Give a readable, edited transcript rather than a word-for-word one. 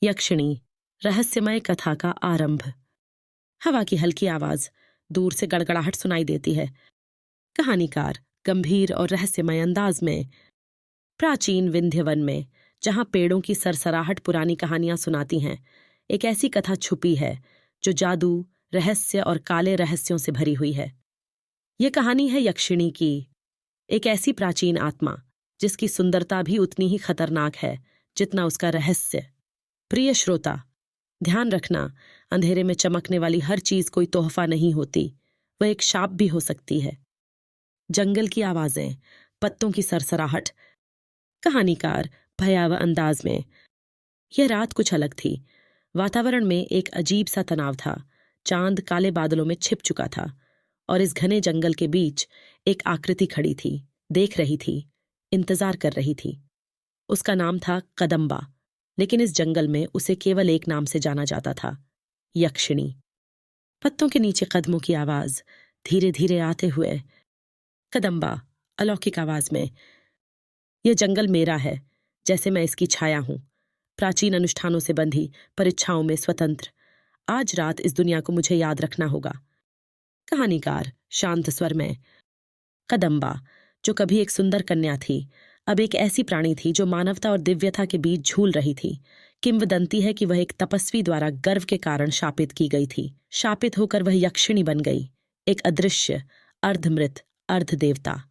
यक्षिणी, रहस्यमय कथा का आरंभ। हवा की हल्की आवाज, दूर से गड़गड़ाहट सुनाई देती है। कहानीकार गंभीर और रहस्यमय अंदाज में। प्राचीन विंध्य वन में, जहां पेड़ों की सरसराहट पुरानी कहानियां सुनाती हैं, एक ऐसी कथा छुपी है जो जादू, रहस्य और काले रहस्यों से भरी हुई है। यह कहानी है यक्षिणी की, एक ऐसी प्राचीन आत्मा जिसकी सुंदरता भी उतनी ही खतरनाक है जितना उसका रहस्य। प्रिय श्रोता, ध्यान रखना, अंधेरे में चमकने वाली हर चीज कोई तोहफा नहीं होती, वह एक शाप भी हो सकती है। जंगल की आवाजें, पत्तों की सरसराहट। कहानीकार भयावह अंदाज में। यह रात कुछ अलग थी। वातावरण में एक अजीब सा तनाव था। चांद काले बादलों में छिप चुका था और इस घने जंगल के बीच एक आकृति खड़ी थी, देख रही थी, इंतजार कर रही थी। उसका नाम था कदम्बा, लेकिन इस जंगल में उसे केवल एक नाम से जाना जाता था, यक्षिणी। पत्तों के नीचे कदमों की आवाज, धीरे धीरे आते हुए। कदम्बा अलौकिक आवाज में, यह जंगल मेरा है, जैसे मैं इसकी छाया हूं, प्राचीन अनुष्ठानों से बंधी, पर इच्छाओं में स्वतंत्र। आज रात इस दुनिया को मुझे याद रखना होगा। कहानीकार शांत स्वर में। कदम्बा, जो कभी एक सुंदर कन्या थी, अब एक ऐसी प्राणी थी जो मानवता और दिव्यता के बीच झूल रही थी। किंवदंती है कि वह एक तपस्वी द्वारा गर्व के कारण शापित की गई थी। शापित होकर वह यक्षिणी बन गई, एक अदृश्य, अर्धमृत, अर्धदेवता।